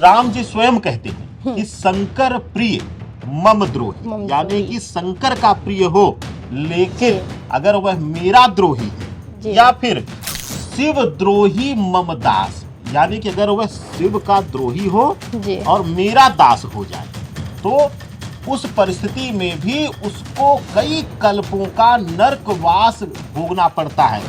राम जी स्वयं कहते हैं कि शंकर प्रिय मम द्रोही, यानी कि शंकर का प्रिय हो लेकिन अगर वह मेरा द्रोही है, या फिर शिव द्रोही मम दास, यानी कि अगर वह शिव का द्रोही हो और मेरा दास हो जाए तो उस परिस्थिति में भी उसको कई कल्पों का नरकवास भोगना पड़ता है।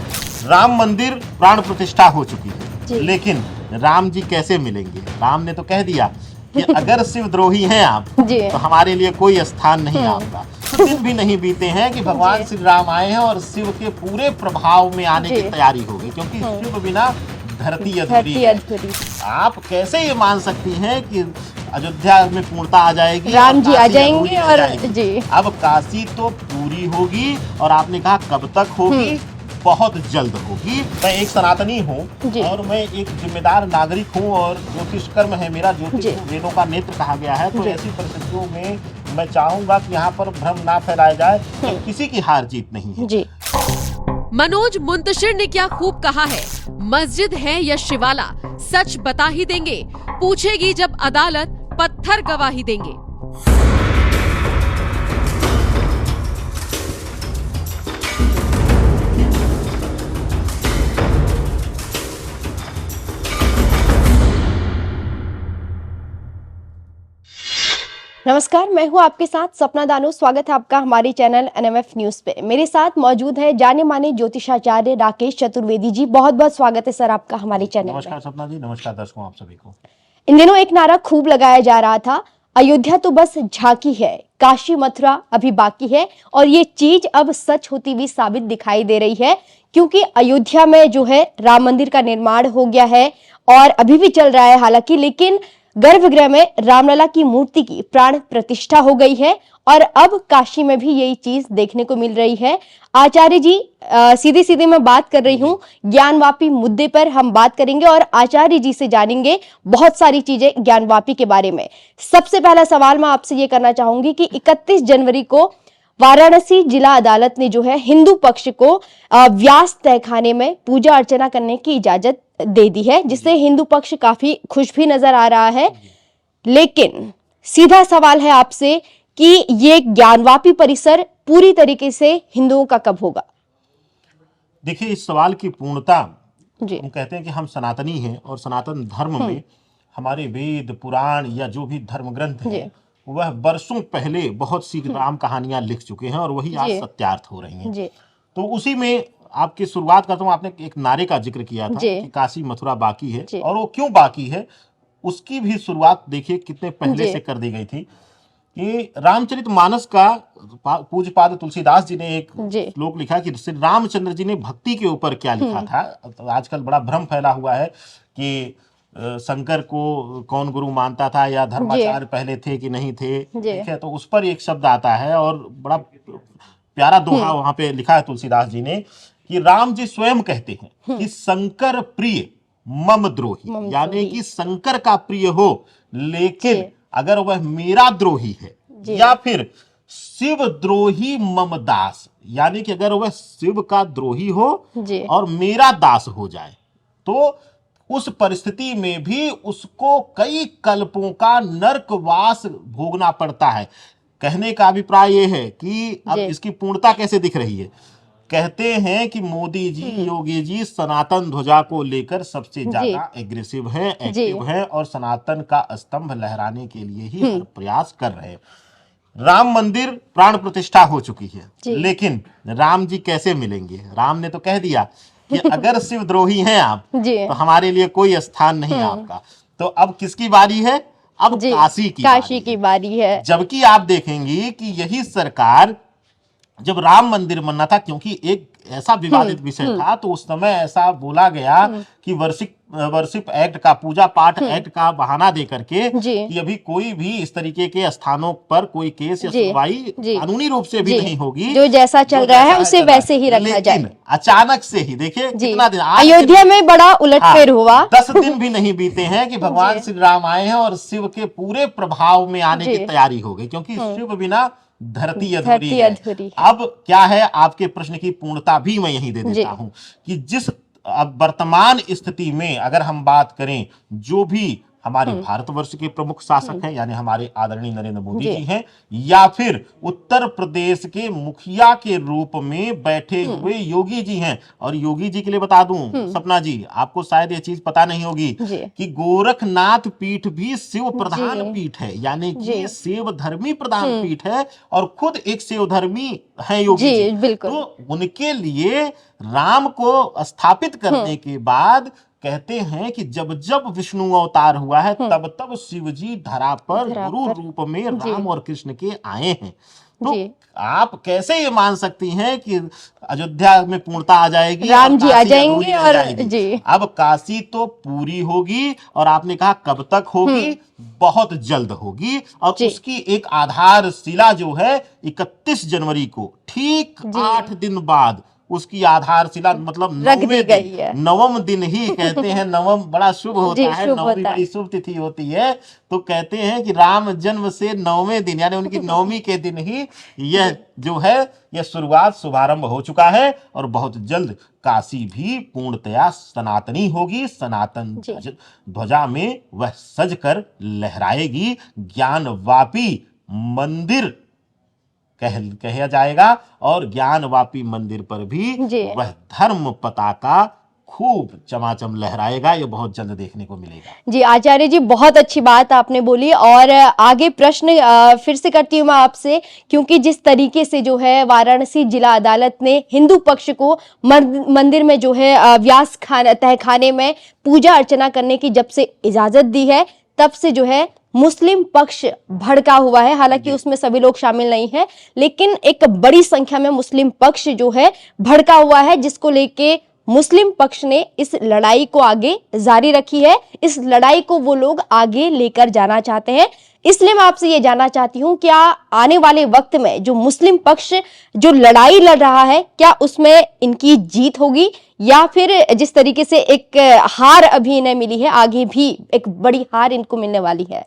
राम मंदिर प्राण प्रतिष्ठा हो चुकी है, लेकिन राम जी कैसे मिलेंगे? राम ने तो कह दिया कि अगर शिव द्रोही हैं आप तो हमारे लिए कोई स्थान नहीं आपका। तो दिन भी नहीं बीते हैं कि भगवान श्री राम आए हैं और शिव के पूरे प्रभाव में आने की तैयारी हो गई, क्योंकि शिव बिना धरती अधूरी है। आप कैसे ये मान सकती हैं कि अयोध्या में पूर्णता आ जाएगी, राम जी आ जाएंगे और जी अब काशी तो पूरी होगी, और आपने कहा कब तक होगी? बहुत जल्द होगी। मैं एक सनातनी हूँ और मैं एक जिम्मेदार नागरिक हूँ, और ज्योतिष कर्म है मेरा, ज्योतिष वेदों का नेत्र कहा गया है। तो ऐसी परिस्थितियों में मैं चाहूंगा कि यहाँ पर भ्रम ना फैलाया जाए, तो किसी की हार जीत नहीं है। जी। मनोज मुंतशिर ने क्या खूब कहा है, मस्जिद है या शिवाला, सच बता ही देंगे, पूछेगी जब अदालत पत्थर गवाही देंगे। नमस्कार, मैं हूं आपके साथ सपना दानू। स्वागत है आपका हमारे चैनल एनएमएफ न्यूज पे। मेरे साथ मौजूद है जाने माने ज्योतिषाचार्य राकेश चतुर्वेदी जी। बहुत बहुत स्वागत है सर आपका हमारे चैनल। नमस्कार सपना जी, नमस्कार दर्शकों आप सभी को। इन दिनों एक नारा खूब लगाया जा रहा था, अयोध्या तो बस झांकी है, काशी मथुरा अभी बाकी है। और ये चीज अब सच होती हुई साबित दिखाई दे रही है, क्योंकि अयोध्या में जो है राम मंदिर का निर्माण हो गया है और अभी भी चल रहा है हालांकि, लेकिन गर्भगृह में रामलला की मूर्ति की प्राण प्रतिष्ठा हो गई है। और अब काशी में भी यही चीज देखने को मिल रही है। आचार्य जी, सीधी सीधी मैं बात कर रही हूँ, ज्ञानवापी मुद्दे पर हम बात करेंगे और आचार्य जी से जानेंगे बहुत सारी चीजें ज्ञानवापी के बारे में। सबसे पहला सवाल मैं आपसे ये करना चाहूंगी कि 31 जनवरी को वाराणसी जिला अदालत ने जो है हिंदू पक्ष को व्यास तहखाने में पूजा अर्चना करने की इजाजत दे दी है, जिससे हिंदू पक्ष काफी खुश भी नजर आ रहा है। लेकिन सीधा सवाल है आपसे कि ये ज्ञानवापी परिसर पूरी तरीके से हिंदुओं का कब होगा? देखिए, इस सवाल की पूर्णता, हम कहते हैं कि हम सनातनी हैं और सनातन धर्म में हमारे वेद पुराण या जो भी धर्म ग्रंथ है वह वर्षों पहले बहुत सी राम कहानियां लिख चुके हैं और वही आज सत्यार्थ हो रही हैं। तो उसी में आपकी शुरुआत करता हूँ। आपने एक नारे का जिक्र किया था कि काशी मथुरा बाकी है, और वो क्यों बाकी है उसकी भी शुरुआत देखिए कितने पहले से कर दी गई थी कि रामचरितमानस का पूज्यपाद तुलसीदास जी ने एक श्लोक लिखा कि श्री रामचंद्र जी ने भक्ति के ऊपर क्या लिखा था। तो आजकल बड़ा भ्रम फैला हुआ है कि शंकर को कौन गुरु मानता था या धर्माचार्य पहले थे कि नहीं थे, ठीक है। तो उस पर एक शब्द आता है और बड़ा प्यारा दोहा वहां पे लिखा है तुलसीदास जी ने कि राम जी स्वयं कहते हैं कि शंकर प्रिय मम द्रोही, यानी कि शंकर का प्रिय हो लेकिन अगर वह मेरा द्रोही है, या फिर शिव द्रोही मम दास, यानी कि अगर वह शिव का द्रोही हो और मेरा दास हो जाए तो उस परिस्थिति में भी उसको कई कल्पों का नरकवास भोगना पड़ता है। कहने का अभिप्राय यह है कि अब इसकी पूर्णता कैसे दिख रही है। कहते हैं कि मोदी जी, योगी जी सनातन ध्वजा को लेकर सबसे ज्यादा एग्रेसिव हैं, एक्टिव हैं और सनातन का स्तंभ लहराने के लिए ही हर प्रयास कर रहे हैं। राम मंदिर प्राण प्रतिष्ठा हो चुकी है, लेकिन राम जी कैसे मिलेंगे? राम ने तो कह दिया कि अगर शिव द्रोही हैं आप तो हमारे लिए कोई स्थान नहीं आपका। तो अब किसकी बारी है? अब काशी की बारी है। जबकि आप देखेंगी कि यही सरकार जब राम मंदिर बनना था, क्योंकि एक ऐसा विवादित विषय था, तो उस समय ऐसा बोला गया कि वर्शिप एक्ट का, पूजा पाठ एक्ट का बहाना दे करके कि अभी कोई भी इस तरीके के स्थानों पर कोई केस या सुनवाई कानूनी रूप से भी नहीं होगी, जो जैसा चल रहा है उसे वैसे ही रखा जाए। लेकिन अचानक से ही देखिए कितना दिन, अयोध्या में बड़ा उलटफेर हुआ। 10 दिन भी नहीं बीते हैं कि भगवान श्री राम आए हैं और शिव के पूरे प्रभाव में आने की तैयारी हो गई, क्योंकि शिव बिना धरती अधूरी है। अब क्या है, आपके प्रश्न की पूर्णता भी मैं यही दे देता हूं कि जिस अब वर्तमान स्थिति में अगर हम बात करें, जो भी हमारे भारतवर्ष के प्रमुख शासक हैं, यानी हमारे आदरणीय नरेंद्र मोदी जी हैं, या फिर उत्तर प्रदेश के मुखिया के रूप में बैठे हुए योगी जी हैं। और योगी जी के लिए बता दूं सपना जी, आपको शायद ये चीज पता नहीं होगी कि गोरखनाथ पीठ भी शिव प्रधान पीठ है, यानी कि शिव धर्मी प्रधान पीठ है, और खुद एक शिव धर्मी है योगी जी। बिल्कुल। तो उनके लिए राम को स्थापित करने के बाद कहते हैं कि जब जब विष्णु अवतार हुआ है तब तब शिव जी धरा पर गुरु रूप में राम और कृष्ण के आए हैं। तो आप कैसे ये मान सकती हैं कि अयोध्या में पूर्णता आ जाएगी, राम जी आ जाएंगे और जी अब काशी तो पूरी होगी, और आपने कहा कब तक होगी, बहुत जल्द होगी। और उसकी एक आधारशिला जो है 31 जनवरी को, ठीक 8 दिन बाद उसकी आधारशिला, मतलब नवम दिन ही कहते हैं, नवम बड़ा शुभ होता है, नवमी बड़ी शुभ तिथि होती है, तो कहते हैं कि राम जन्म से 9वें दिन यानी उनकी नवमी के दिन ही यह जो है यह शुभारंभ हो चुका है, और बहुत जल्द काशी भी पूर्णतया सनातनी होगी। सनातन ध्वजा में वह सजकर लहराएगी। ज्ञानवापी मंदिर कहा जाएगा, और ज्ञानवापी मंदिर पर भी वह धर्म पताका खूब चमाचम लहराएगा। ये बहुत जल्द देखने को मिलेगा। जी आचार्य जी, बहुत अच्छी बात आपने बोली। और आगे प्रश्न फिर से करती हूँ मैं आपसे, क्योंकि जिस तरीके से जो है वाराणसी जिला अदालत ने हिंदू पक्ष को मंदिर में जो है व्यास तहखाने में पूजा अर्चना करने की जब से इजाजत दी है, तब से जो है मुस्लिम पक्ष भड़का हुआ है। हालांकि उसमें सभी लोग शामिल नहीं हैं, लेकिन एक बड़ी संख्या में मुस्लिम पक्ष जो है भड़का हुआ है, जिसको लेके मुस्लिम पक्ष ने इस लड़ाई को आगे जारी रखी है। इस लड़ाई को वो लोग आगे लेकर जाना चाहते हैं। इसलिए मैं आपसे ये जानना चाहती हूँ, क्या आने वाले वक्त में जो मुस्लिम पक्ष जो लड़ाई लड़ रहा है, क्या उसमें इनकी जीत होगी, या फिर जिस तरीके से एक हार अभी इन्हें मिली है, आगे भी एक बड़ी हार इनको मिलने वाली है?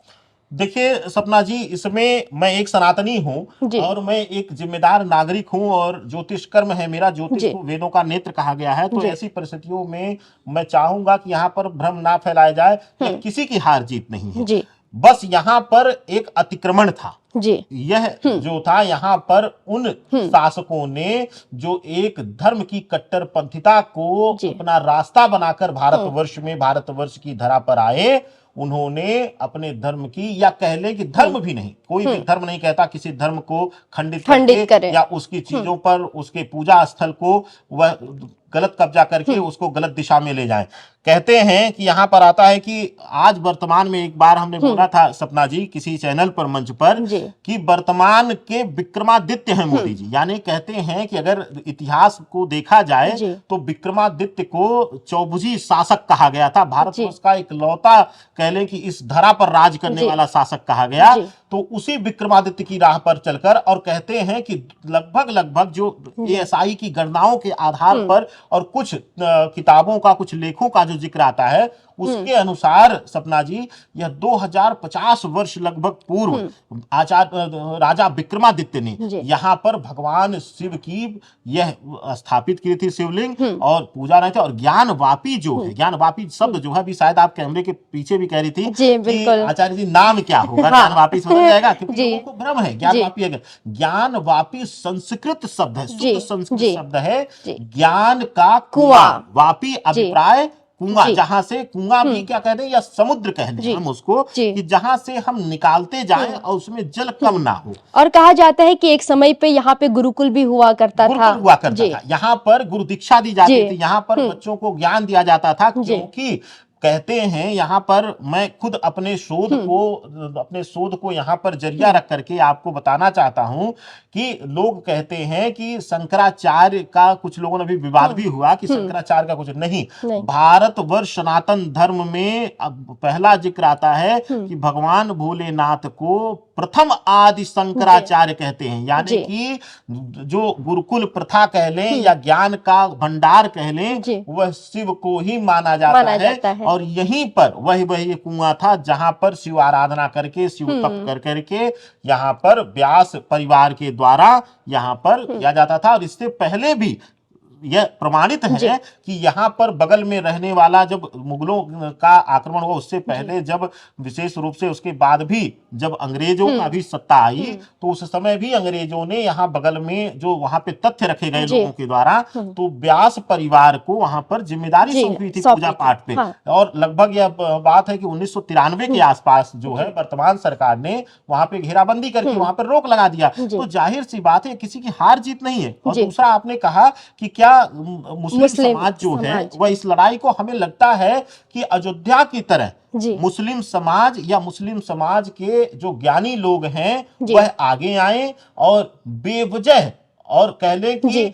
देखिए सपना जी, इसमें मैं एक सनातनी हूँ और मैं एक जिम्मेदार नागरिक हूँ, और ज्योतिष कर्म है मेरा, ज्योतिष को वेदों का नेत्र कहा गया है। तो ऐसी परिस्थितियों में मैं चाहूंगा कि यहाँ पर भ्रम ना फैलाया जाए, किसी की हार जीत नहीं है, बस यहाँ पर एक अतिक्रमण था। यह जो था, यहाँ पर उन शासकों ने जो एक धर्म की कट्टरपंथिता को अपना रास्ता बनाकर भारतवर्ष की धरा पर आए, उन्होंने अपने धर्म की, या कह ले कि धर्म भी नहीं, कोई भी धर्म नहीं कहता किसी धर्म को खंडित करके या उसकी चीजों पर, उसके पूजा स्थल को वह गलत कब्जा करके उसको गलत दिशा में ले जाए। कहते हैं कि यहाँ पर आता है कि आज वर्तमान में, एक बार हमने बोला था सपना जी किसी चैनल पर, मंच पर, कि वर्तमान के विक्रमादित्य हैं मोदी जी। यानी कहते हैं कि अगर इतिहास को देखा जाए तो विक्रमादित्य को चौभुजी शासक कहा गया था, भारतवर्ष का इकलौता कह ले कि इस धरा पर राज करने वाला शासक कहा गया। तो उसी विक्रमादित्य की राह पर चलकर, और कहते हैं कि लगभग जो एएसआई की गणनाओं के आधार पर और कुछ किताबों का, कुछ लेखों का जो जिक्र आता है, उसके अनुसार सपना जी यह 2050 वर्ष लगभग पूर्व राजा विक्रमादित्य ने यहाँ पर भगवान शिव की यह स्थापित की थी शिवलिंग, और पूजा रहे थे। और ज्ञानवापी जो है, ज्ञानवापी शब्द जो है, अभी शायद आप कैमरे के पीछे भी कह रही थी कि आचार्य जी नाम क्या होगा, ज्ञानवापी समझ जाएगा, क्योंकि लोगों को भ्रम है। ज्ञानवापी संस्कृत शब्द है, शुद्ध संस्कृत शब्द है, ज्ञान का कुआं, वापी अभिप्राय कुआं, जहां से, कुआं भी क्या कहते हैं, या समुद्र कह लें हम उसको, कि जहां से हम निकालते जाएं और उसमें जल कम ना हो। और कहा जाता है कि एक समय पे यहाँ पे गुरुकुल भी हुआ करता था। यहाँ पर गुरु दीक्षा दी जाती थी, यहाँ पर बच्चों को ज्ञान दिया जाता था, क्योंकि कहते हैं यहाँ पर, मैं खुद अपने शोध को यहाँ पर जरिया रख करके आपको बताना चाहता हूँ कि लोग कहते हैं कि शंकराचार्य का, कुछ लोगों ने भी विवाद भी हुआ कि शंकराचार्य का कुछ नहीं। भारतवर्ष सनातन धर्म में अब पहला जिक्र आता है कि भगवान भोलेनाथ को प्रथम आदि शंकराचार्य कहते हैं, यानी कि जो गुरुकुल प्रथा कह लें या ज्ञान का भंडार कह लें, वह शिव को ही माना जाता है। और यहीं पर वही कुआं था जहां पर शिव आराधना करके, शिव तप कर करके यहाँ पर व्यास परिवार के द्वारा यहाँ पर किया जाता था। और इससे पहले भी यह प्रमाणित है कि यहाँ पर बगल में रहने वाला, जब मुगलों का आक्रमण हुआ उससे पहले, जब विशेष रूप से उसके बाद भी जब अंग्रेजों का भी सत्ता आई, तो उस समय भी अंग्रेजों ने यहाँ बगल में जो वहां पे तथ्य रखे गए लोगों के द्वारा, तो व्यास परिवार को वहां पर जिम्मेदारी सौंपी थी पूजा पाठ पे। और लगभग यह बात है कि 1993 के आसपास जो है वर्तमान सरकार ने वहां पे घेराबंदी करके वहां पर रोक लगा दिया। तो जाहिर सी बात है किसी की हार जीत नहीं है। और दूसरा आपने कहा कि क्या मुस्लिम समाज जो है वह इस लड़ाई को, हमें लगता है कि अयोध्या की तरह मुस्लिम समाज या मुस्लिम समाज के जो ज्ञानी लोग हैं वह आगे आए और बेवजह, और कह ले कि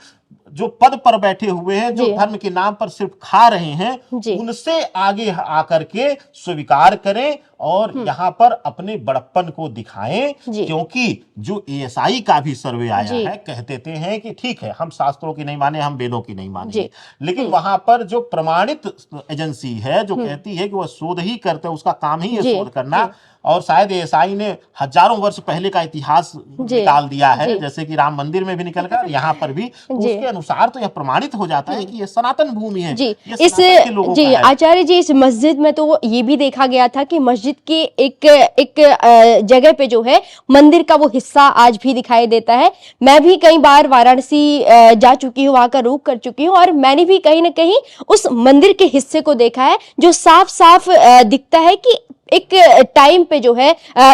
जो पद पर बैठे हुए हैं, जो धर्म के नाम पर सिर्फ खा रहे हैं, उनसे आगे आकर के स्वीकार करें और यहाँ पर अपने बड़प्पन को दिखाएं। क्योंकि जो एएसआई का भी सर्वे आया है, कहते हैं कि ठीक है हम शास्त्रों की नहीं माने, हम वेदों की नहीं माने, लेकिन वहां पर जो प्रमाणित एजेंसी है जो कहती है कि वह शोध ही करते हैं, उसका काम ही है शोध करना, और शायद एएसआई ने हजारों वर्ष पहले का इतिहास निकाल दिया है, जैसे कि राम मंदिर में भी निकल कर यहाँ पर भी, उसके अनुसार तो यह प्रमाणित हो जाता है कि यह सनातन भूमि है। जी आचार्य जी, इस मस्जिद में तो ये भी देखा गया था कि मस्जिद के एक जगह पे जो है मंदिर का वो हिस्सा आज भी दिखाई देता है। मैं भी कई बार वाराणसी जा चुकी हूँ, वहां का रुख कर चुकी हूँ, और मैंने भी कहीं ना कहीं उस मंदिर के हिस्से को देखा है जो साफ साफ दिखता है कि एक टाइम पे जो है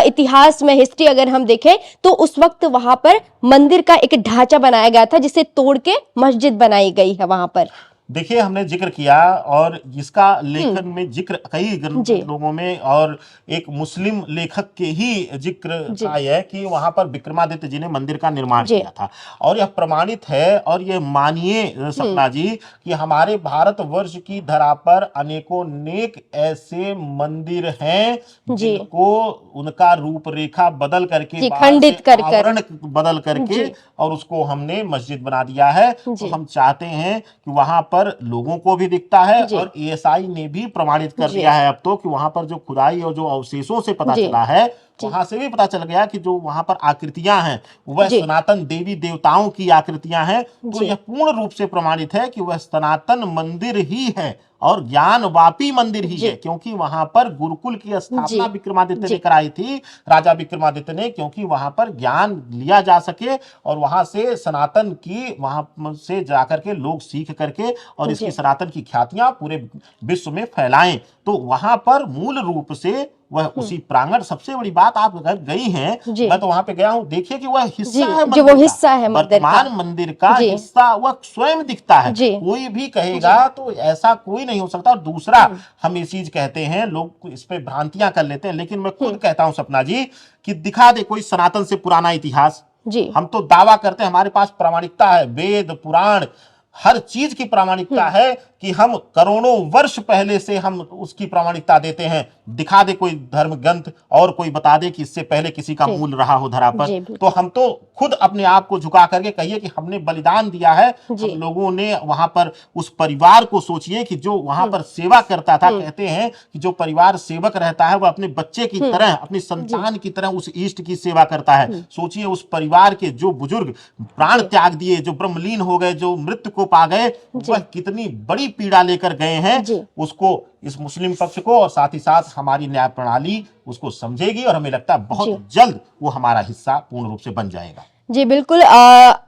इतिहास में, हिस्ट्री अगर हम देखें तो उस वक्त वहां पर मंदिर का एक ढांचा बनाया गया था जिसे तोड़ के मस्जिद बनाई गई है वहां पर। देखिए हमने जिक्र किया और इसका लेखन में जिक्र कई लोगों में, और एक मुस्लिम लेखक के ही जिक्र आया है कि वहां पर विक्रमादित्य जी ने मंदिर का निर्माण किया था। और यह प्रमाणित है, और यह मानिए सपना जी कि हमारे भारतवर्ष की धरा पर अनेकों नेक ऐसे मंदिर हैं जिनको उनका रूपरेखा बदल करके, खंडित कर आवरण बदल करके और उसको हमने मस्जिद बना दिया है। तो हम चाहते हैं कि वहां पर लोगों को भी दिखता है, और एएसआई ने भी प्रमाणित कर दिया है अब तो कि वहां पर जो खुदाई और जो अवशेषों से पता चला है, वहां से भी पता चल गया कि जो वहां पर आकृतियां हैं वह सनातन देवी देवताओं की आकृतियां हैं। तो यह पूर्ण रूप से प्रमाणित है कि वह सनातन मंदिर ही है और ज्ञान वापी मंदिर ही है, क्योंकि वहां पर गुरुकुल की स्थापना विक्रमादित्य ने कराई थी, राजा विक्रमादित्य ने, क्योंकि वहां पर ज्ञान लिया जा सके और वहां से सनातन की, वहां से जाकर के लोग सीख करके और इसकी सनातन की ख्यातियां पूरे विश्व में फैलाएं। तो वहां पर मूल रूप से वह उसी प्रांगण, सबसे बड़ी बात आप अगर गई हैं, मैं तो वहां पे गया हूं, देखिए कि वह हिस्सा है जो वो हिस्सा है वर्तमान मंदिर का हिस्सा, वह स्वयं दिखता है। कोई भी कहेगा तो ऐसा कोई नहीं हो सकता। और दूसरा हम ये चीज कहते हैं, लोग इस पे भ्रांतियां कर लेते हैं, लेकिन मैं खुद कहता हूं सपना जी कि दिखा दे कोई सनातन से पुराना इतिहास। हम तो दावा करते हैं हमारे पास प्रामाणिकता है, वेद पुराण हर चीज की प्रामाणिकता है कि हम करोड़ों वर्ष पहले से हम उसकी प्रामाणिकता देते हैं। दिखा दे कोई धर्म ग्रंथ और कोई बता दे कि इससे पहले किसी का मूल रहा हो धरा पर, तो हम तो खुद अपने आप को झुका करके कहिए कि हमने बलिदान दिया है। हम लोगों ने वहां पर उस परिवार को, सोचिए कि जो वहां पर सेवा करता था, कहते हैं कि जो परिवार सेवक रहता है वह अपने बच्चे की तरह, अपनी संतान की तरह उस इष्ट की सेवा करता है। सोचिए उस परिवार के जो बुजुर्ग प्राण त्याग दिए, जो ब्रह्मलीन हो गए, जो मृत्यु को पा गए, वह कितनी बड़ी पीड़ा लेकर गए हैं, उसको, इस मुस्लिम पक्ष को, और साथ ही साथ हमारी न्याय प्रणाली उसको समझेगी, और हमें लगता है बहुत जल्द वो हमारा हिस्सा पूर्ण रूप से बन जाएगा। जी बिल्कुल।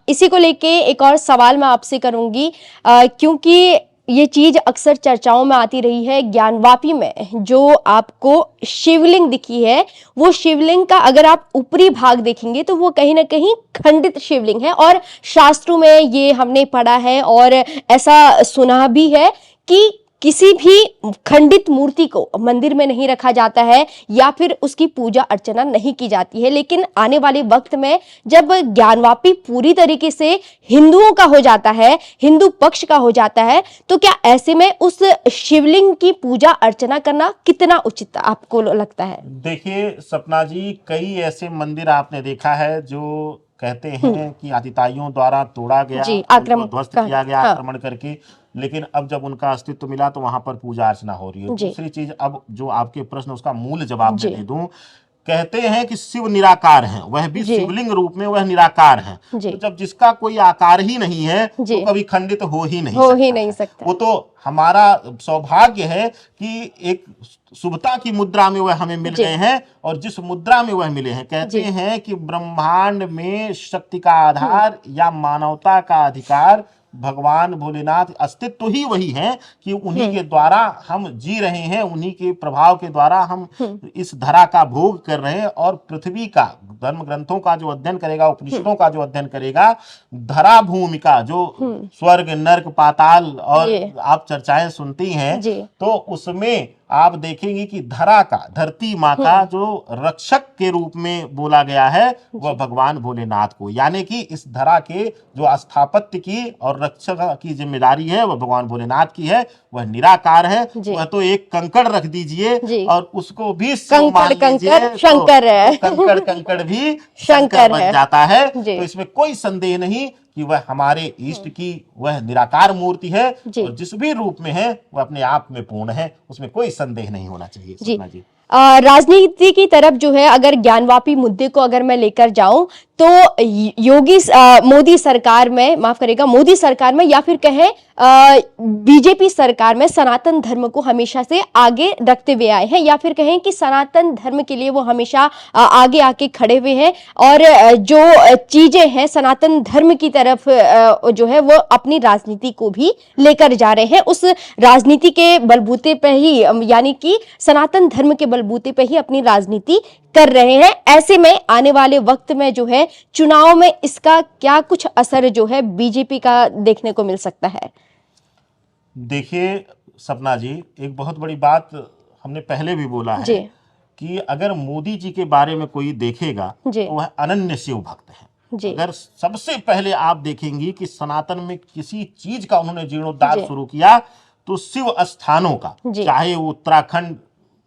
इसी को लेके एक और सवाल मैं आपसे करूंगी, क्योंकि ये चीज अक्सर चर्चाओं में आती रही है। ज्ञानवापी में जो आपको शिवलिंग दिखी है, वो शिवलिंग का अगर आप ऊपरी भाग देखेंगे तो वो कहीं ना कहीं खंडित शिवलिंग है, और शास्त्रों में ये हमने पढ़ा है और ऐसा सुना भी है कि किसी भी खंडित मूर्ति को मंदिर में नहीं रखा जाता है या फिर उसकी पूजा अर्चना नहीं की जाती है। लेकिन आने वाले वक्त में जब ज्ञानवापी पूरी तरीके से हिंदुओं का हो जाता है, हिंदू पक्ष का हो जाता है, तो क्या ऐसे में उस शिवलिंग की पूजा अर्चना करना कितना उचित आपको लगता है? देखिए सपना जी, कई ऐसे मंदिर आपने देखा है जो कहते हैं कि आतिताइयों द्वारा तोड़ा गया, ध्वस्त किया गया आक्रमण करके, लेकिन अब जब उनका अस्तित्व मिला तो वहां पर पूजा अर्चना हो रही है। दूसरी चीज, अब जो आपके प्रश्न उसका मूल जवाब मैं दे दूं, कहते हैं कि शिव निराकार हैं, वह भी जी। शिवलिंग रूप में वह निराकार हैं। जी। तो जब जिसका कोई आकार ही नहीं है जी। तो कभी खंडित हो ही नहीं हो सकता ही नहीं है। सकता। वो तो हमारा सौभाग्य है कि एक शुभता की मुद्रा में वह हमें मिल जी। गए हैं, और जिस मुद्रा में वह मिले हैं, कहते जी। हैं कि ब्रह्मांड में शक्ति का आधार या मानवता का अधिकार भगवान भोलेनाथ अस्तित्व ही वही है कि उन्हीं के द्वारा हम जी रहे हैं, उन्हीं के प्रभाव के द्वारा हम इस धरा का भोग कर रहे हैं। और पृथ्वी का धर्म ग्रंथों का जो अध्ययन करेगा, उपनिषदों का जो अध्ययन करेगा, धरा भूमि का जो स्वर्ग नर्क पाताल और जी। आप चर्चाएं सुनती हैं, जी। तो उसमें आप देखेंगी कि धरा का, धरती माँ का जो रक्षक के रूप में बोला गया है वह भगवान भोलेनाथ को, यानी कि इस धरा के जो स्थापत्य की और रक्षक की जिम्मेदारी है वह भगवान भोलेनाथ की है। वह निराकार है, जी। वह तो एक कंकड़ रख दीजिए जी। और उसको भी शिव मान कंकड़ लीजिए कंकड़ शंकर है। तो कंकड़ कंकड़ भी शंकर बन है। जाता है। जी। तो इसमें कोई संदेह नहीं कि वह हमारे इष्ट की वह निराकार मूर्ति है, जी। और जिस भी रूप में है वह अपने आप में पूर्ण है, उसमें कोई संदेह नहीं होना चाहिए। जी। सपना जी, राजनीति की तरफ जो है, अगर ज्ञानवापी मुद्दे को अगर मैं लेकर जाऊं तो मोदी सरकार में, माफ करेगा, मोदी सरकार में या फिर कहें बीजेपी सरकार में सनातन धर्म को हमेशा से आगे रखते हुए आए हैं, या फिर कहें कि सनातन धर्म के लिए वो हमेशा आगे आके खड़े हुए हैं, और जो चीजें हैं सनातन धर्म की तरफ जो है वो अपनी राजनीति को भी लेकर जा रहे हैं। उस राजनीति के बलबूते पे ही, यानी कि सनातन धर्म के बलबूते पे ही अपनी राजनीति कर रहे हैं। ऐसे में आने वाले वक्त में जो है चुनाव में इसका क्या कुछ असर जो है बीजेपी का देखने को मिल सकता है? देखिए सपना जी, एक बहुत बड़ी बात हमने पहले भी बोला है जी। कि अगर मोदी जी के बारे में कोई देखेगा जी। तो वह अनन्य शिव भक्त है। जी। अगर सबसे पहले आप देखेंगी कि सनातन में किसी चीज का उन्होंने जीर्णोद्धार जी। शुरू किया तो शिव स्थानों का, जी। चाहे वो उत्तराखंड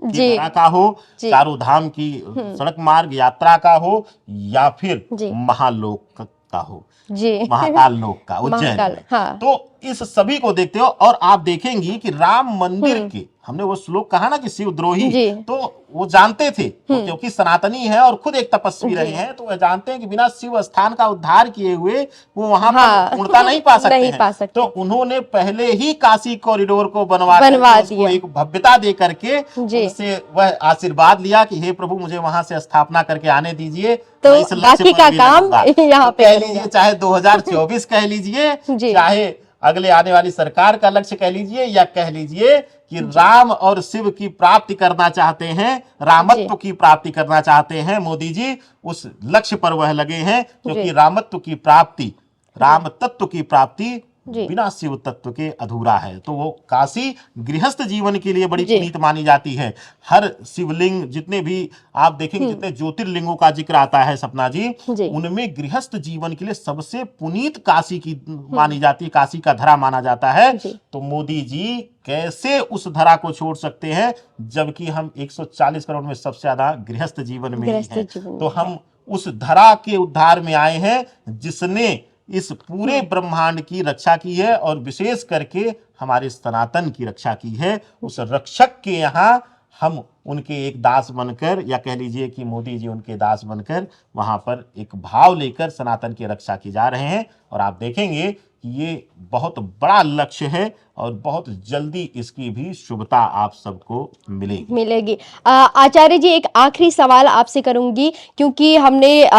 की जी। धरा का हो, जी। चारों धाम की सड़क मार्ग यात्रा का हो, या फिर जी। महालोक का हो, जी। महाकाल लोक का उज्जैन महाकाल, में। हाँ। तो इस सभी को देखते हो, और आप देखेंगी कि राम मंदिर के, हमने वो श्लोक कहा ना कि शिवद्रोही, जी। तो वो जानते थे, क्योंकि सनातनी है और खुद एक तपस्वी रहे हैं, तो वह जानते हैं कि बिना शिव स्थान का उद्धार किए हुए वो वहां हाँ। पर पूर्णता नहीं पा सकते नहीं हैं। पा सकते। तो उन्होंने पहले ही काशी कॉरिडोर को बनवा बनवा करके उसको दिया। एक भव्यता दे करके जी। उनसे वह आशीर्वाद लिया कि हे प्रभु मुझे वहां से स्थापना करके आने दीजिए, तो मैं इस लक्ष्य बाकी पर का भी काम लगूंगा। यहाँ तो पे कह करूंगा। लीजिए, चाहे 2024 कह लीजिए, जी। चाहे अगले आने वाली सरकार का लक्ष्य कह लीजिए, या कह लीजिए कि राम और शिव की प्राप्ति करना चाहते हैं, रामत्व की प्राप्ति करना चाहते हैं मोदी जी, उस लक्ष्य पर वह लगे हैं। क्योंकि रामत्व की प्राप्ति, राम तत्व की प्राप्ति जी। बिना शिव तत्व के अधूरा है। तो वो काशी गृहस्थ जीवन के लिए बड़ी जी। पुनीत मानी जाती है। हर शिवलिंग, जितने भी आप देखेंगे, जितने ज्योतिर्लिंगों का जिक्र आता है सपना जी, जी। उनमें गृहस्थ जीवन के लिए सबसे पुनीत काशी की मानी जाती है, काशी का धरा माना जाता है। जी। तो मोदी जी कैसे उस धरा को छोड़ सकते हैं, जबकि हम 140 करोड़ में सबसे ज्यादा गृहस्थ जीवन में ही गृहस्थ हैं। जीवन में तो हम उस धरा के उद्धार में आए हैं जिसने इस पूरे ब्रह्मांड की रक्षा की है, और विशेष करके हमारे सनातन की रक्षा की है। उस रक्षक के यहाँ हम उनके एक दास बनकर, या कह लीजिए कि मोदी जी उनके दास बनकर वहां पर एक भाव लेकर सनातन की रक्षा की जा रहे हैं। और आप देखेंगे कि ये बहुत बड़ा लक्ष्य है, और बहुत जल्दी इसकी भी शुभता आप सबको मिलेगी। आचार्य जी, एक आखिरी सवाल आपसे करूंगी, क्योंकि हमने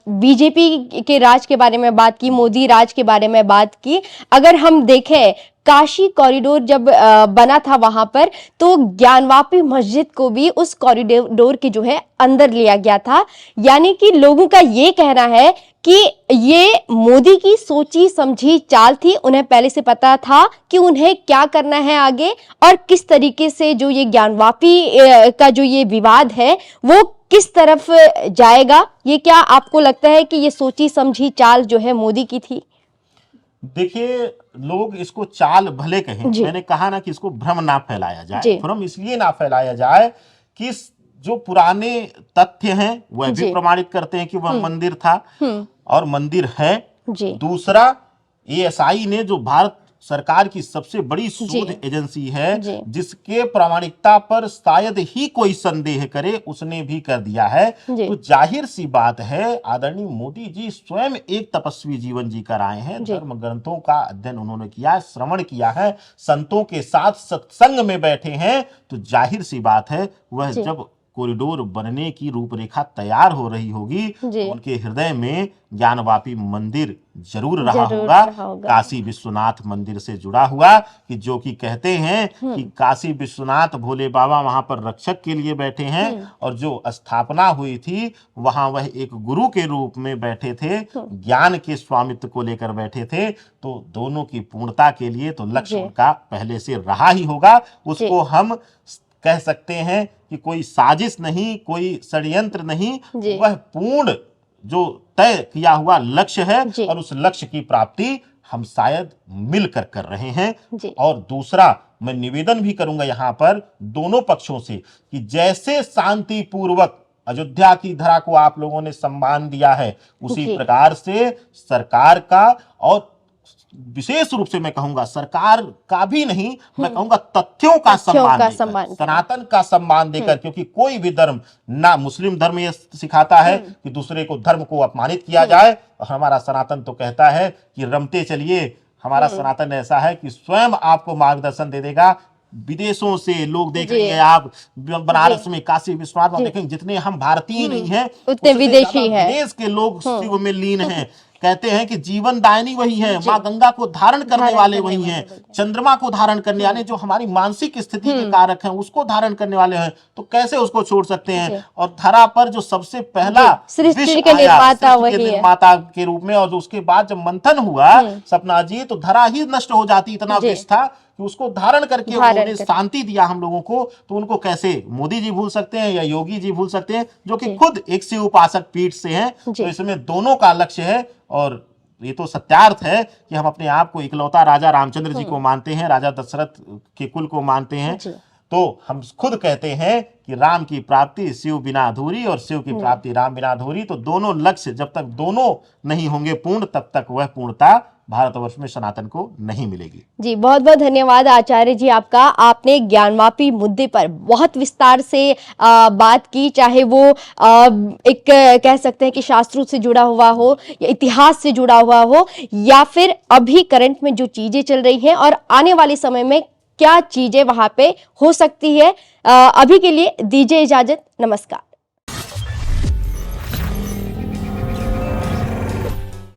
बीजेपी के राज के बारे में बात की, मोदी राज के बारे में बात की। अगर हम देखें, काशी कॉरिडोर जब बना था वहां पर, तो ज्ञानवापी मस्जिद को भी उस कॉरिडोर के जो है अंदर लिया गया था। यानी कि लोगों का ये कहना है कि ये मोदी की सोची समझी चाल थी, उन्हें पहले से पता था कि उन्हें क्या करना है आगे, और किस तरीके से जो ये ज्ञानवापी का जो ये विवाद है वो किस तरफ जाएगा। ये क्या आपको लगता है कि ये सोची समझी चाल जो है मोदी की थी? देखिए, लोग इसको चाल भले कहें, मैंने कहा ना कि इसको भ्रम ना फैलाया जाए। भ्रम इसलिए ना फैलाया जाए कि जो पुराने तथ्य हैं वह भी प्रमाणित करते हैं कि वह मंदिर था और मंदिर है। दूसरा, ASI ने जो भारत सरकार की सबसे बड़ी शोध जी। एजेंसी है, जी। जिसके प्रामाणिकता पर शायद ही कोई संदेह करे, उसने भी कर दिया है। जी। तो जाहिर सी बात है आदरणीय मोदी जी स्वयं एक तपस्वी जीवन जी कर आए हैं। जी। धर्म ग्रंथों का अध्ययन उन्होंने किया, श्रवण किया है, संतों के साथ सत्संग में बैठे हैं। तो जाहिर सी बात है वह जी। जब कॉरिडोर बनने की रूपरेखा तैयार हो रही होगी जी। तो उनके हृदय में ज्ञानवापी मंदिर जरूर रहा जरूर होगा, रहा होगा। काशी विश्वनाथ मंदिर से जुड़ा हुआ, कि जो कि कहते हैं कि काशी विश्वनाथ भोले बाबा वहां पर रक्षक के लिए बैठे हैं, और जो स्थापना हुई थी वहां वह एक गुरु के रूप में बैठे थे, ज्ञान के स्वामित्व को लेकर बैठे थे। तो दोनों की पूर्णता के लिए तो लक्ष्य जी। उनका पहले से रहा ही होगा। उसको जी। हम कह सकते हैं कि कोई साजिश नहीं, कोई षड्यंत्र नहीं, जी। वह पूर्ण जो तय किया हुआ लक्ष्य है, जी। और उस लक्ष्य की प्राप्ति हम शायद मिलकर कर रहे हैं। जी। और दूसरा मैं निवेदन भी करूंगा यहाँ पर दोनों पक्षों से कि जैसे शांतिपूर्वक अयोध्या की धरा को आप लोगों ने सम्मान दिया है, उसी जी। प्रकार से सरकार का, और विशेष रूप से मैं कहूंगा सरकार का भी नहीं, मैं कहूंगा तथ्यों का सम्मान देकर, सनातन का सम्मान देकर, क्योंकि कोई भी धर्म, ना मुस्लिम धर्म ये सिखाता है कि दूसरे को धर्म को अपमानित किया जाए, और हमारा सनातन तो कहता है कि रमते चलिए। हमारा सनातन ऐसा है कि स्वयं आपको मार्गदर्शन दे देगा। विदेशों से लोग देखेंगे, आप बनारस में काशी विश्वनाथ में देखेंगे, जितने हम भारतीय नहीं हैं उतने विदेशी हैं, विदेश के लोग शिव में लीन हैं। कहते हैं कि जीवन दायिनी वही है, माँ गंगा को धारण करने वाले वही हैं, चंद्रमा को धारण करने वाले, जो हमारी मानसिक स्थिति के कारक हैं उसको धारण करने वाले हैं, तो कैसे उसको छोड़ सकते हैं। और धरा पर जो सबसे पहला सृष्टि के निर्माता वही है, निर्माता के रूप में, और उसके बाद जब मंथन हुआ सपना जी, तो धरा ही नष्ट हो जाती, इतना विष था कि उसको धारण करके उन्होंने शांति दिया हम लोगों को। तो उनको कैसे मोदी जी भूल सकते हैं या योगी जी भूल सकते हैं, जो कि खुद एक शिव उपासक पीठ से हैं। तो इसमें दोनों का लक्ष्य है, और ये तो सत्यार्थ है कि हम अपने आप को इकलौता राजा रामचंद्र जी को मानते हैं, राजा दशरथ के कुल को मानते हैं। तो हम खुद कहते हैं कि राम की प्राप्ति शिव बिना अधूरी, और शिव की प्राप्ति राम बिना अधूरी। तो दोनों लक्ष्य जब तक दोनों नहीं होंगे पूर्ण, तब तक वह पूर्णता भारतवर्ष में सनातन को नहीं मिलेगी। जी, बहुत बहुत धन्यवाद आचार्य जी आपका। आपने ज्ञानवापी मुद्दे पर बहुत विस्तार से बात की, चाहे वो एक कह सकते हैं कि शास्त्रों से जुड़ा हुआ हो, या इतिहास से जुड़ा हुआ हो, या फिर अभी करंट में जो चीजें चल रही हैं और आने वाले समय में क्या चीजें वहां पे हो सकती है। अभी के लिए दीजिए इजाजत, नमस्कार।